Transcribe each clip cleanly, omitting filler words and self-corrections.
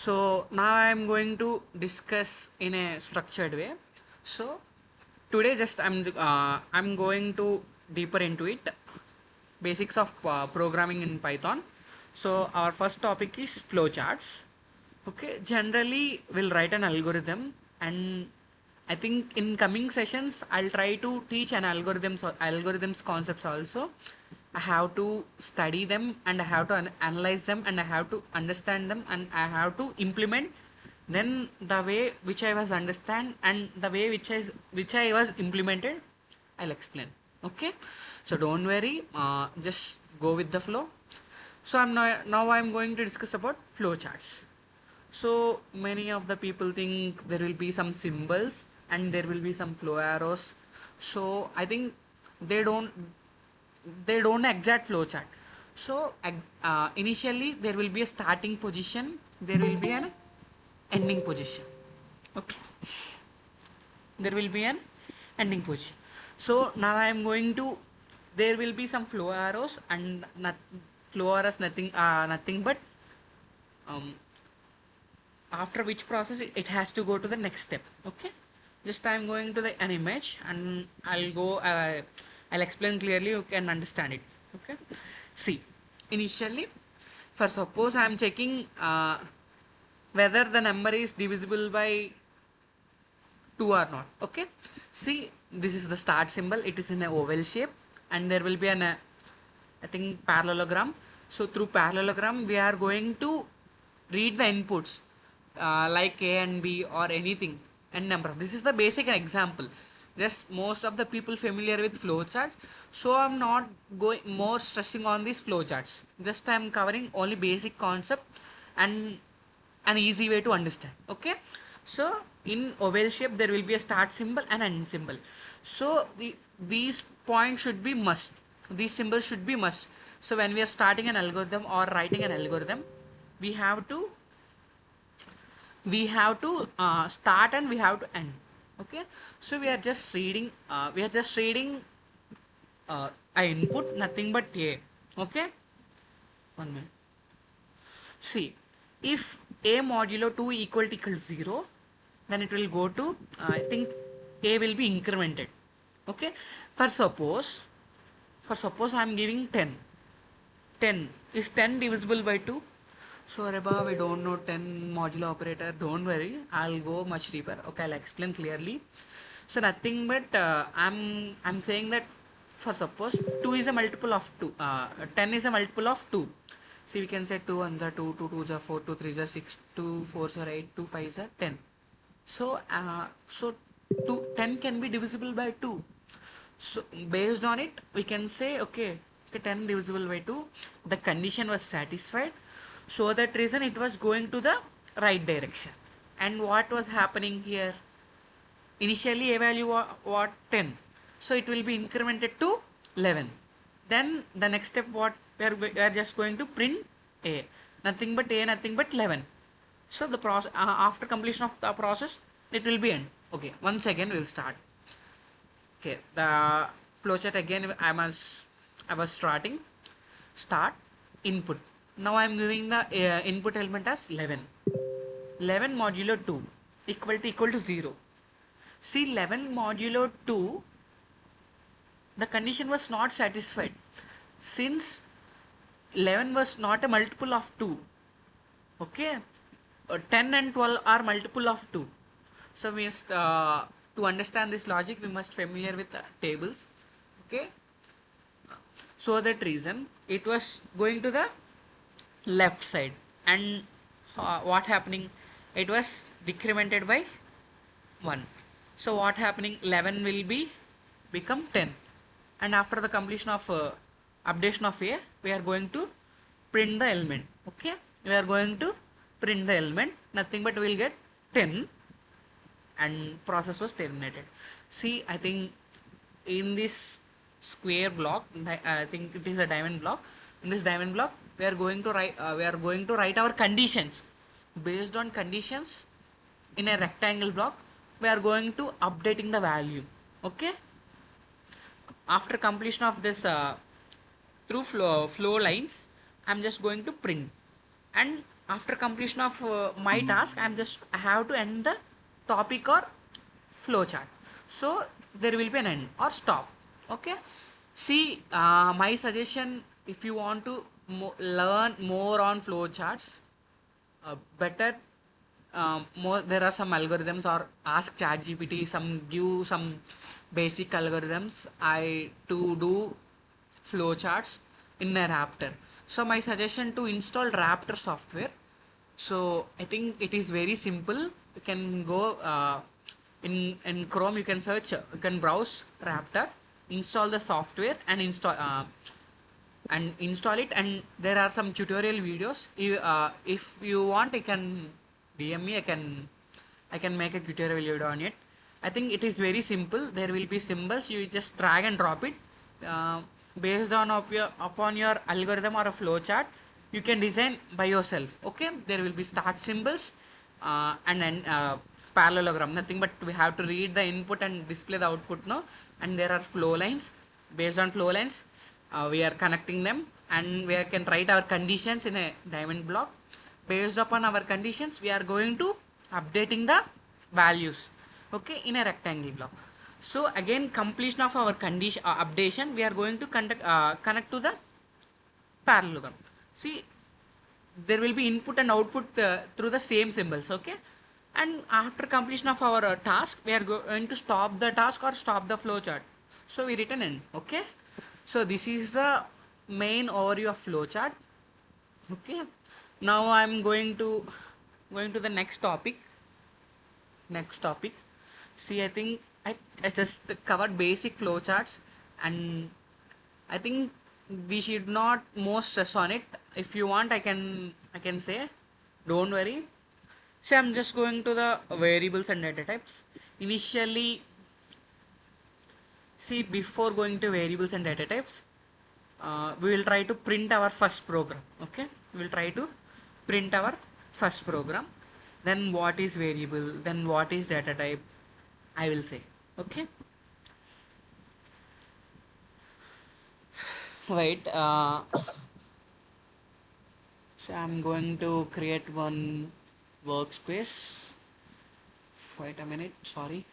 So now I am going to discuss in a structured way. So today just I'm going to deeper into it, basics of programming in Python. So our first topic is flowcharts. Okay, generally we'll write an algorithm, and I think in coming sessions I'll try to teach an algorithms concepts also. I have to study them, and I have to analyze them, and I have to understand them, and I have to implement. Then the way which I was understand and the way which I was implemented, I'll explain. Okay, so don't worry, just go with the flow. So now I'm going to discuss about flowcharts. So many of the people think there will be some symbols and there will be some flow arrows. So I think they don't they don't know exact flow chart. So initially there will be a starting position, there will be an ending position. Okay, there will be an ending position. So now I am going to, there will be some flow arrows, and flow arrows nothing but um, after which process it has to go to the next step. Okay, just I'm going to the an image, and I'll explain clearly, you can understand it. Okay, see, initially, for suppose I'm checking whether the number is divisible by 2 or not. Okay, see, this is the start symbol, it is in a oval shape, and there will be an I think parallelogram. So through parallelogram we are going to read the inputs, like a and b or anything and number. This is the basic example. Just most of the people familiar with flowcharts, so I'm not going more stressing on these flowcharts. Just I'm covering only basic concept and an easy way to understand. Okay, so in oval shape there will be a start symbol and end symbol. So these points should be must, these symbols should be must. So when we are starting an algorithm or writing an algorithm, we have to start and we have to end. Okay, so we are just reading a input, nothing but a. Okay, 1 minute. See, if a modulo 2 equal 0, then it will go to, I think a will be incremented. Okay, for suppose I am giving 10. 10 is 10 divisible by 2. So Reba, we don't know 10 modulo operator. Don't worry, I'll go much deeper. Okay, I'll explain clearly. So nothing but I'm saying that, for suppose 2 is a multiple of 2, 10 is a multiple of 2. So we can say 2 1s are 2, 2 2s are 4, 2 3s are 6, 2 4s are 8, 2 5s are 10. So 10 can be divisible by 2. So based on it, we can say, okay, 10 divisible by 2, the condition was satisfied. So that reason it was going to the right direction. And what was happening here? Initially a value what 10. So it will be incremented to 11. Then the next step, what we are just going to print a, nothing but 11. So the process, after completion of the process, it will be end. Okay, once again we'll start. Okay, the flowchart again, I was starting start input. Now I am giving the input element as 11. 11 modulo 2 equal to 0. See, 11 modulo 2, the condition was not satisfied since 11 was not a multiple of 2. Okay, 10 and 12 are multiple of 2. So to understand this logic, we must familiar with tables. Okay, so that reason it was going to the left side, and what happening, it was decremented by 1. So what happening, 11 will be become 10, and after the completion of updation of a, we are going to print the element. Okay, we are going to print the element, nothing but we will get 10, and process was terminated. See, I think in this square block, I think it is a diamond block. In this diamond block, we are going to write our conditions. Based on conditions in a rectangle block, we are going to updating the value. Okay, after completion of this through flow lines, I'm just going to print, and after completion of my task, I have to end the topic or flowchart. So there will be an end or stop. Okay. See, my suggestion, if you want to learn more on flowcharts, better more there are some algorithms, or ask ChatGPT some, give some basic algorithms I to do flowcharts in a Raptor. So my suggestion to install Raptor software. So I think it is very simple. You can go in Chrome. You can search. You can browse Raptor, install the software, and install it. And there are some tutorial videos. If you want, you can DM me. I can make a tutorial video on it. I think it is very simple. There will be symbols. You just drag and drop it. Uh, Based on upon your algorithm or a flowchart, you can design by yourself. Okay, there will be start symbols, and then parallelogram. Nothing but we have to read the input and display the output. No, and there are flow lines. Based on flow lines, we are connecting them, and we can write our conditions in a diamond block. Based upon our conditions, we are going to updating the values, okay, in a rectangle block. So again, completion of our condition updation, we are going to connect to the parallelogram. See, there will be input and output through the same symbols, okay. And after completion of our task, we are going to stop the task or stop the flowchart. So we return in, okay. So this is the main overview of flowchart. Okay, now I'm going to the next topic. See, I think I just covered basic flowcharts, and I think we should not more stress on it. If you want, I can say, don't worry. See, I'm just going to the variables and data types. Initially, see, before going to variables and data types, we will try to print our first program. Okay, we will try to print our first program. Then what is variable? Then what is data type? I will say. Okay, wait. So I'm going to create one workspace. Wait a minute. Sorry.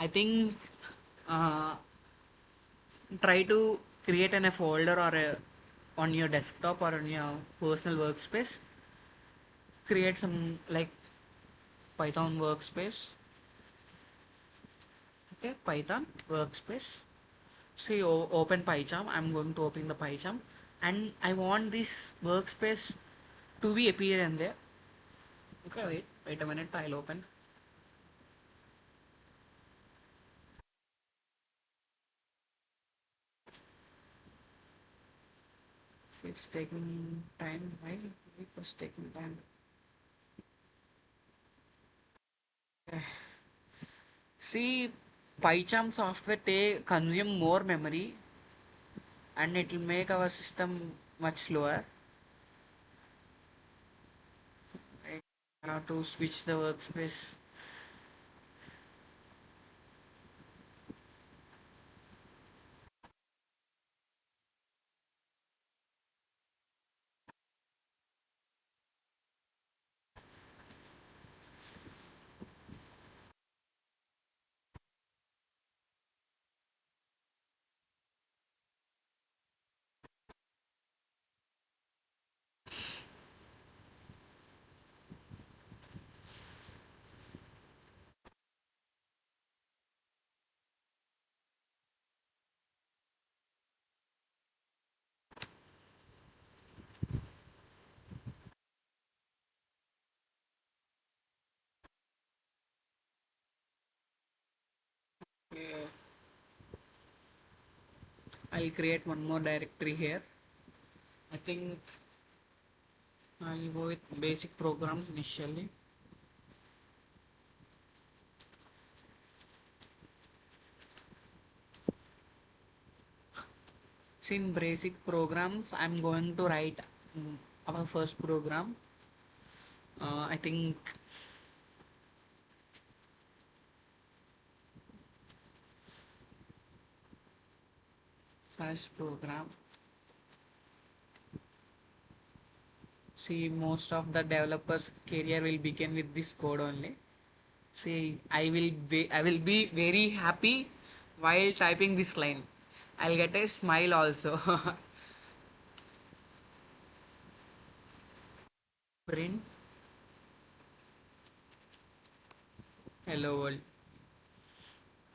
I think uh, try to create a folder or on your desktop or on your personal workspace. Create some like Python workspace. Okay, Python workspace. See, open PyCharm. I'm going to open the PyCharm, and I want this workspace to be appear in there. Okay, wait a minute. I'll open. So it's taking time. Why it was taking time? See, PyCharm software consume more memory, and it will make our system much slower. I have to switch the workspace. I'll create one more directory here. I think I'll go with basic programs initially. See, in basic programs, I'm going to write our first program, I think first program. See, most of the developers' career will begin with this code only. See, I will be very happy while typing this line. I'll get a smile also. Print hello world.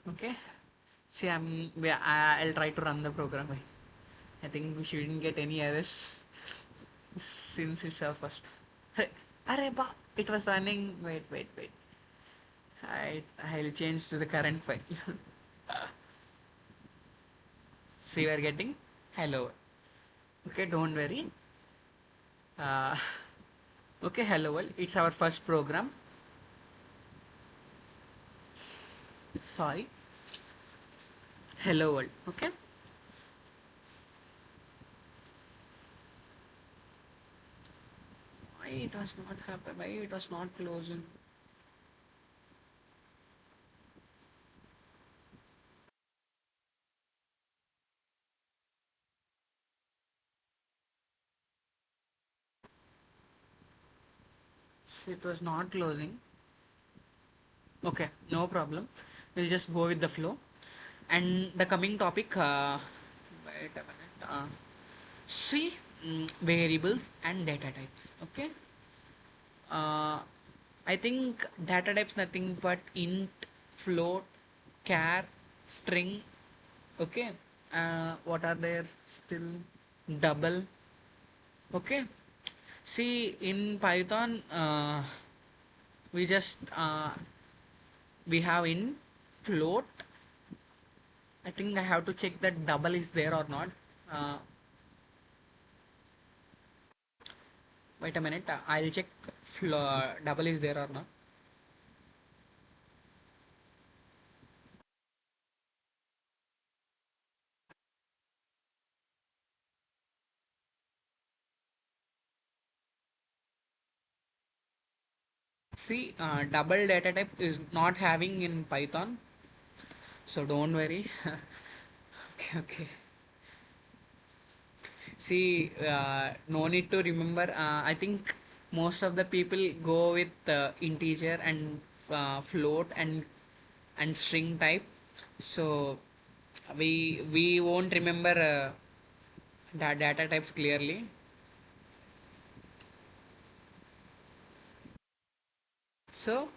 Okay. See, I'll try to run the program. I think we shouldn't get any errors since it's our first. Arre, it was running. Wait. I'll change to the current file. See, we're getting hello. Okay, don't worry. Uh, okay, hello world. It's our first program. Sorry, hello world. Okay. Why it was not happening? Why it was not closing? It was not closing. Okay, no problem. We'll just go with the flow. And the coming topic, wait a minute. See, variables and data types. Okay. Uh, I think data types nothing but int, float, char, string. Okay. What are there still? Double. Okay. See, in Python, we just we have in float. I think I have to check that double is there or not. Uh, Wait a minute. I'll check double is there or not. See, double data type is not having in Python, so don't worry. Okay. See, no need to remember. I think most of the people go with integer and float and string type. So we won't remember data types clearly. So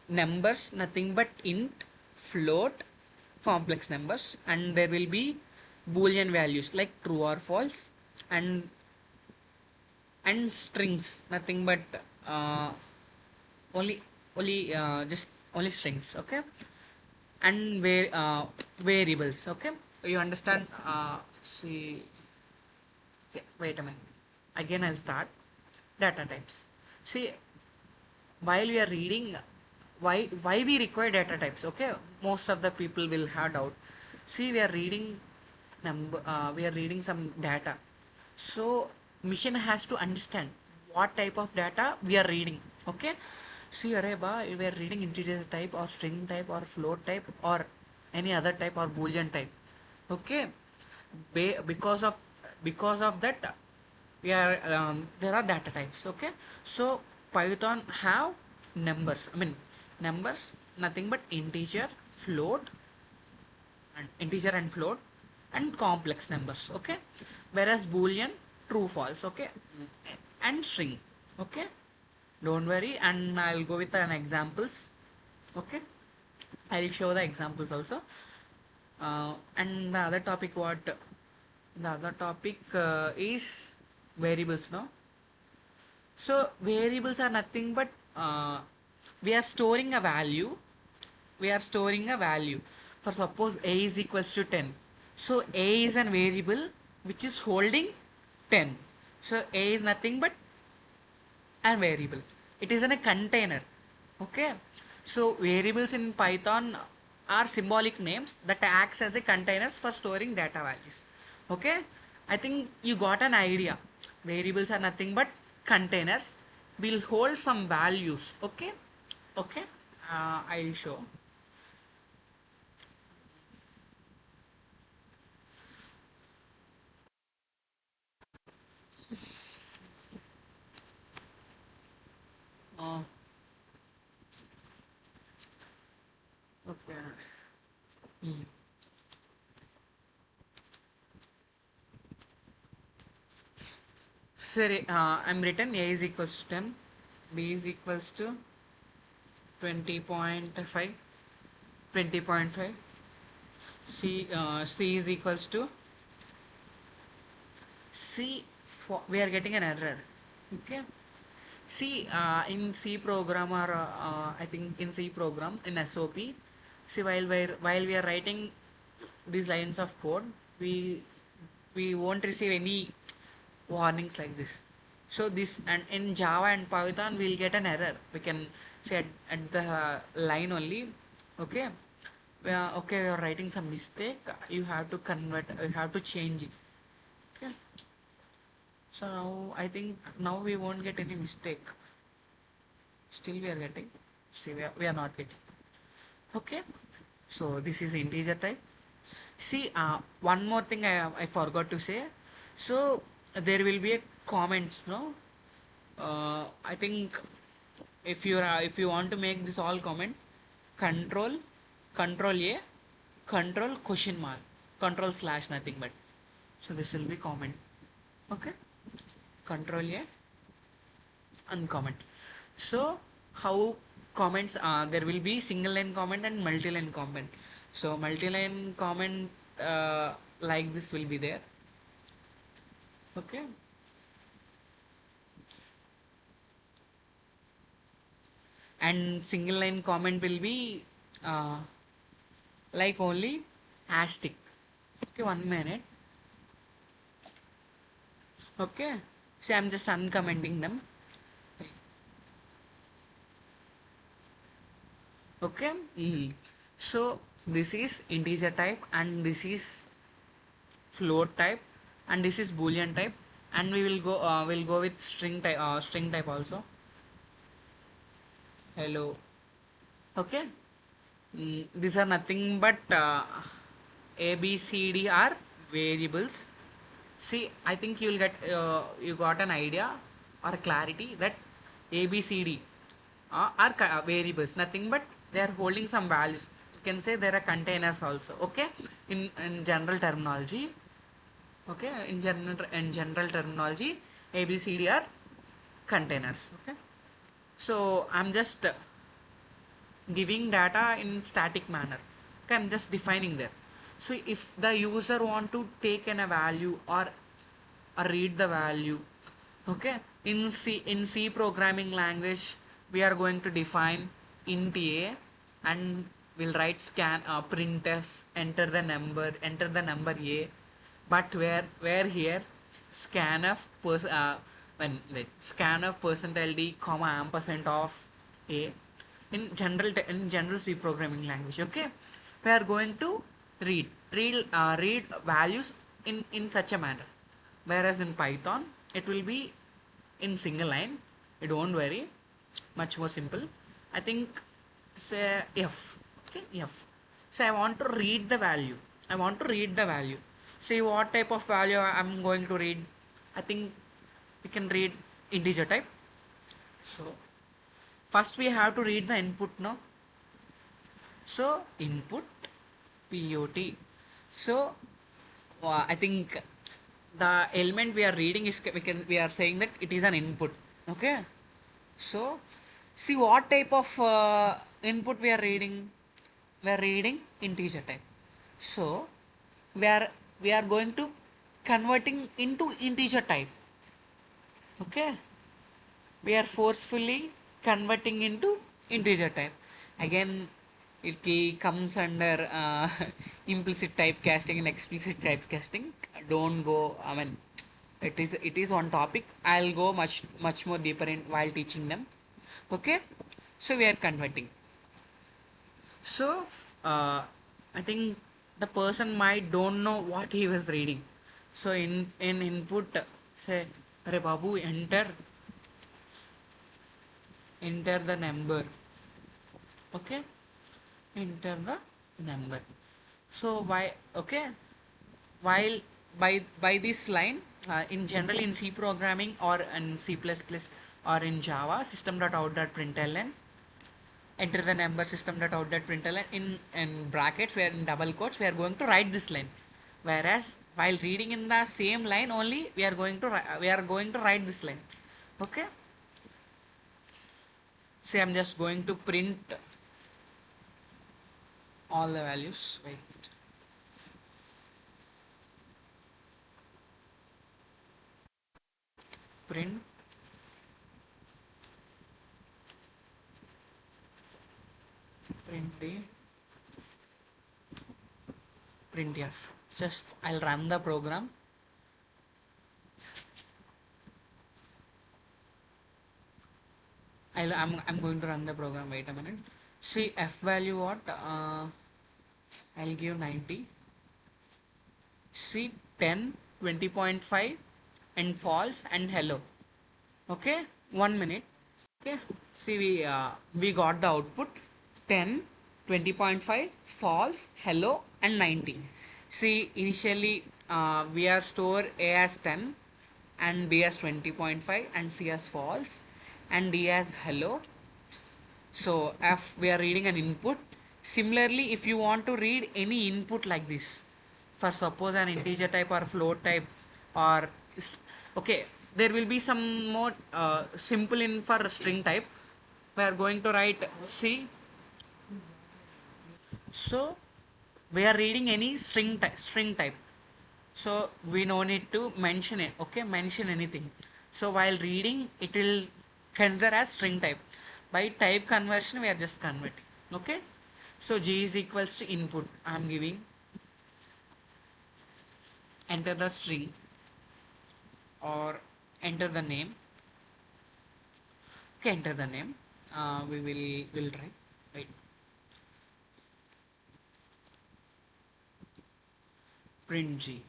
numbers nothing but int, float, complex numbers, and there will be boolean values like true or false, and strings nothing but uh, only just only strings. Okay. And variables. Okay, you understand. See, okay, wait a minute, again I'll start. Data types. See, while we are reading, why we require data types. Okay, most of the people will have doubt. See, we are reading we are reading some data, so machine has to understand what type of data we are reading. Okay. See, areba, we are reading integer type or string type or float type or any other type or boolean type. Okay. Because of that, we are there are data types. Okay. So Python have numbers. I mean, numbers nothing but integer and float and complex numbers. Okay. Whereas boolean true false. Okay. And string. Okay. Don't worry, and I'll go with an examples. Okay. I'll show the examples also. And the other topic is variables. No. So variables are nothing but we are storing a value. We are storing a value. For suppose a is equals to 10. So a is an variable which is holding 10. So a is nothing but a variable. It is in a container. Okay. So variables in Python are symbolic names that acts as a containers for storing data values. Okay. I think you got an idea. Variables are nothing but containers. Will hold some values. Okay. Okay. I'll show. uh, okay. Hmm. Sorry, I'm written a is equals to 10, b is equals to 20.5, 20.5, c is equals to we are getting an error. Okay. See, in C program or I think in C program in SOP, see while we are writing these lines of code, we won't receive any warnings like this. So this, and in Java and Python we'll get an error. We can say at the line only, okay, okay, you're writing some mistake. You have to convert. You have to change it. Okay. So now I think now we won't get any mistake. Still we are getting. Still we are not getting. Okay. So this is integer type. See, one more thing I forgot to say. So there will be a comments, no? I think if you want to make this all comment, control, control A, control question mark, control slash nothing but. So this will be comment. Okay. Control A, uncomment. So how comments, there will be single line comment and multi-line comment. So multi-line comment like this will be there. Okay. And single line comment will be uh, like only hashtag. Okay, 1 minute. Okay. See, I'm just uncommenting them. Okay. So this is integer type and this is float type and this is boolean type, and we will go we'll go with string type also. Hello. Okay. These are nothing but a b c d are variables. See, I think you'll get you got an idea or a clarity that a b c d are variables, nothing but they are holding some values. You can say there are containers also. Okay. In general terminology. Okay, in general terminology, abcd are containers. Okay. So I'm just giving data in static manner. Okay, I'm just defining there. So if the user want to take in a value or read the value, okay, in C programming language we are going to define int a, and we'll write scan printf, enter the number a, but where here scanf scanf percentile d comma ampersand of a, in general C programming language. Okay, we are going to read values in such a manner, whereas in Python it will be in single line. You don't worry, much more simple. I think say f. Okay, f. So I want to read the value. I want to read the value. See what type of value I'm going to read. I think we can read integer type. So first we have to read the input, no? So input POT. So I think the element we are reading is we are saying that it is an input. Okay. So see what type of input we are reading. We are reading integer type. So we are we are going to converting into integer type. Okay. We are forcefully converting into integer type. Again, it comes under implicit typecasting and explicit typecasting. Don't go, I mean, it is on topic. I'll go much more deeper in while teaching them. Okay. So we are converting. So I think the person might don't know what he was reading. So in input, say Arey babu, enter the number. Okay, enter the number. So why, okay, while by this line, in general in C programming or in C++ or in Java, system.out.println, enter the number, system.out.println, in brackets, where in double quotes we are going to write this line, whereas while reading in the same line only, we are going to write this line. Okay, say I'm just going to print all the values. Wait, print print d printf. Just I'll run the program. I'm going to run the program. Wait a minute. See f value what? I'll give 90. See 10, 20.5, and false and hello. Okay, 1 minute. Okay, see we got the output 10, 20.5, false, hello, and 90. See initially we are store A as 10 and B as 20.5 and C as false and D as hello. So if we are reading an input, similarly if you want to read any input like this, for suppose an integer type or float type, or okay, there will be some more simple in for string type. We are going to write C. So we are reading any string type. So we no need to mention it. Okay, mention anything. So while reading, it will consider as string type. By type conversion, we are just converting. Okay. So G is equals to input. I am giving, enter the string or enter the name. Okay, enter the name. We will try. Wait. Print G.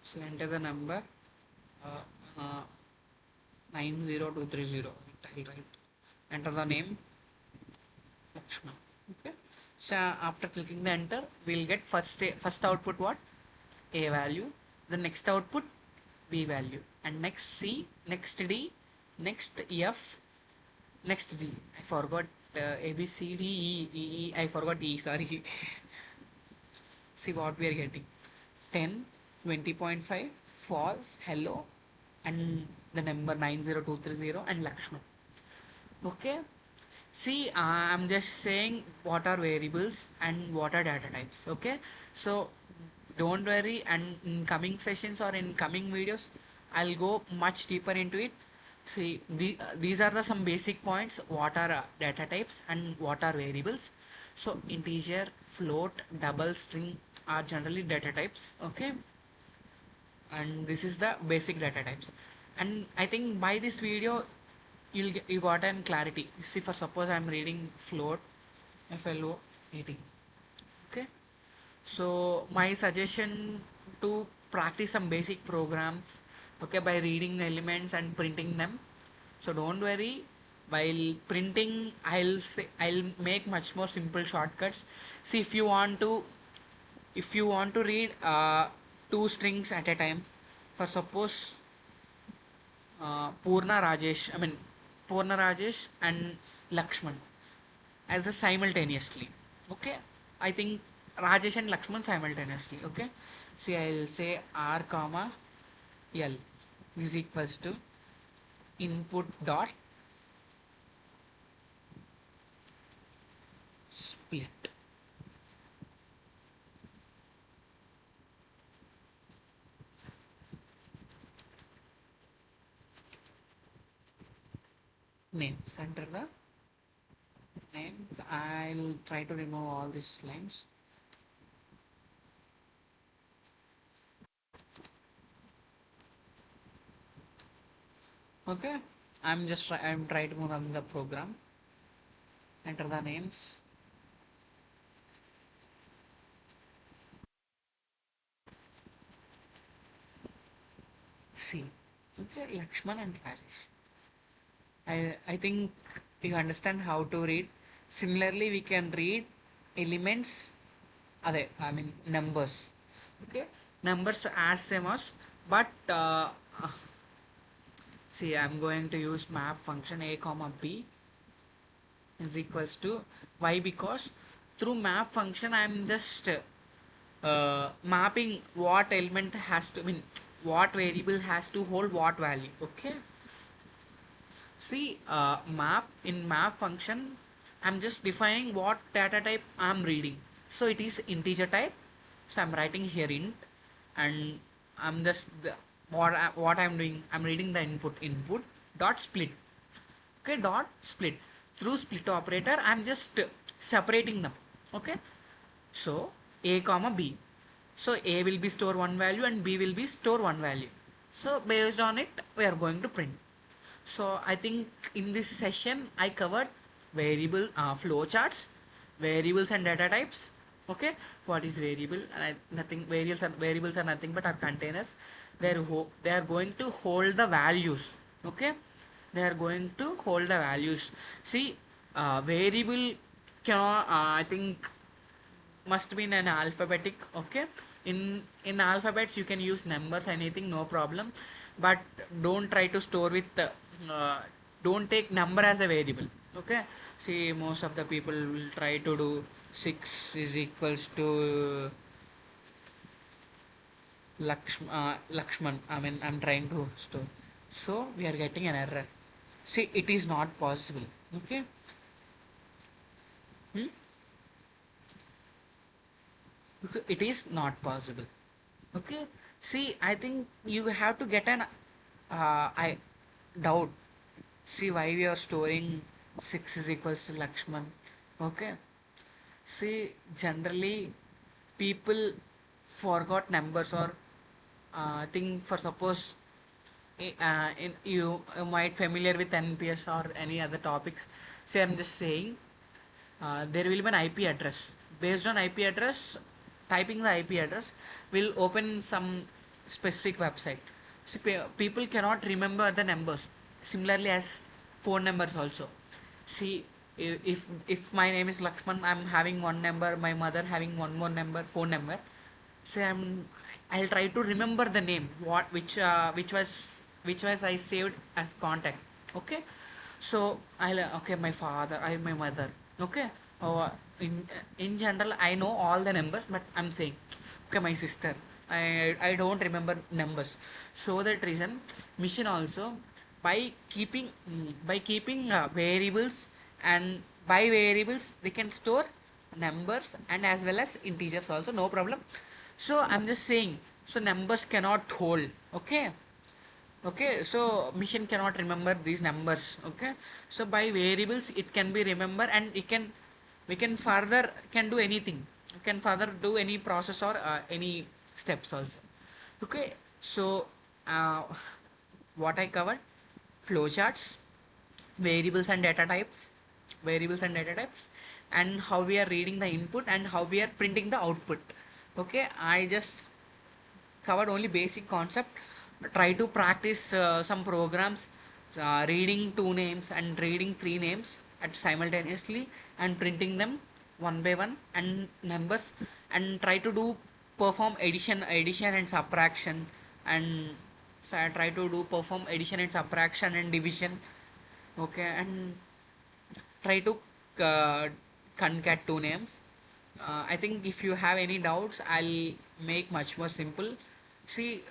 So enter the number. Uh, uh, 90230. I'll write. Enter the name Lakshman. Okay. So after clicking the enter, we'll get first output what? A value. The next output B value, and next C, next D, next F, next G. I forgot A B C D E E E. I forgot E. Sorry. See what we are getting. 10, 20.5, false, hello, and the number 90230 and Lakshman. Okay. See, I'm just saying what are variables and what are data types. Okay. So don't worry, and in coming sessions or in coming videos, I'll go much deeper into it. See, these are the some basic points. What are data types and what are variables? So integer, float, double, string are generally data types. Okay, and this is the basic data types. And I think by this video you got an clarity. See, for suppose I'm reading float FLO 18. Okay, so my suggestion to practice some basic programs, okay, by reading the elements and printing them. So don't worry, while printing I'll make much more simple shortcuts. See, if you want to read two strings at a time, for suppose Purna Rajesh and Lakshman as a simultaneously. Okay, I think Rajesh and Lakshman simultaneously. Okay, see, I'll say R comma L is equals to input dot split names. Enter the names. I'll try to remove all these lines. Okay, I'm trying to run the program. Enter the names. see. Okay, Lakshman and Rajesh. I think you understand how to read. Similarly, we can read elements, I mean numbers. Okay, numbers as same as, but see, I'm going to use map function a comma b is equals to y, because through map function I'm just mapping what element has to, I mean what variable has to hold what value. Okay, see, map in map function, I'm just defining what data type I'm reading. So it is integer type. So I'm writing here int, and I'm just what I'm doing. I'm reading the input dot split. Okay, dot split. Through split operator, I'm just separating them. Okay, so a comma b. So a will be store one value and b will be store one value. So based on it, we are going to print. So I think in this session I covered variable flowcharts, variables and data types. Okay, what is variable? And nothing, variables are nothing but our containers. They are going to hold the values. Okay, they are going to hold the values. See, variable cannot. I think must be in an alphabetic. Okay, in alphabets you can use numbers, anything, no problem, but don't try to store with uh, don't take number as a variable. Okay, see, most of the people will try to do 6 is equals to Lakshman, I mean I'm trying to store, so we are getting an error. See, it is not possible. Okay. Hmm? It is not possible. Okay, see, I think you have to get an I doubt. See, why we are storing 6 is equals to Lakshman. Okay, see, generally people forgot numbers, or think, for suppose, you might familiar with NPS or any other topics. See, I'm just saying, there will be an IP address. Based on IP address, typing the IP address will open some specific website. So people cannot remember the numbers. Similarly, as phone numbers also. See, if my name is Lakshman, I'm having one number, my mother having one more number, phone number. Say I'll try to remember the name, what which was I saved as contact. Okay, so I'll, okay, my father, my mother. Okay, oh, in general I know all the numbers, but I'm saying, okay, my sister, I don't remember numbers. So that reason, mission also, by keeping variables, and by variables they can store numbers and as well as integers also, no problem. So I'm just saying, so numbers cannot hold. Okay, okay, so machine cannot remember these numbers. Okay, so by variables it can be remember, and it can, we can further can do anything, we can further do any process or any steps also. Okay, so uh, what I covered: flowcharts, variables and data types, variables and data types, and how we are reading the input and how we are printing the output. Okay, I just covered only basic concept. Try to practice some programs, reading two names and reading three names at simultaneously, and printing them one by one, and numbers, and try to do perform addition and subtraction, and so I try to do perform addition and subtraction and division. Okay, and try to uh, concat two names. I think if you have any doubts, I'll make much more simple. See,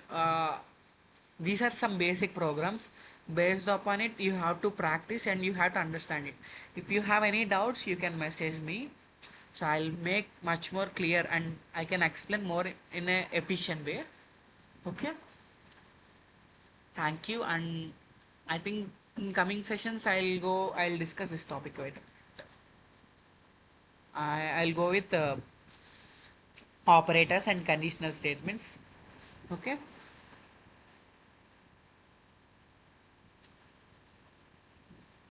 these are some basic programs. Based upon it, you have to practice and you have to understand it. If you have any doubts, you can message me. So I'll make much more clear and I can explain more in a efficient way. Okay. Thank you. And I think in coming sessions, I'll discuss this topic later. I'll go with operators and conditional statements. Okay.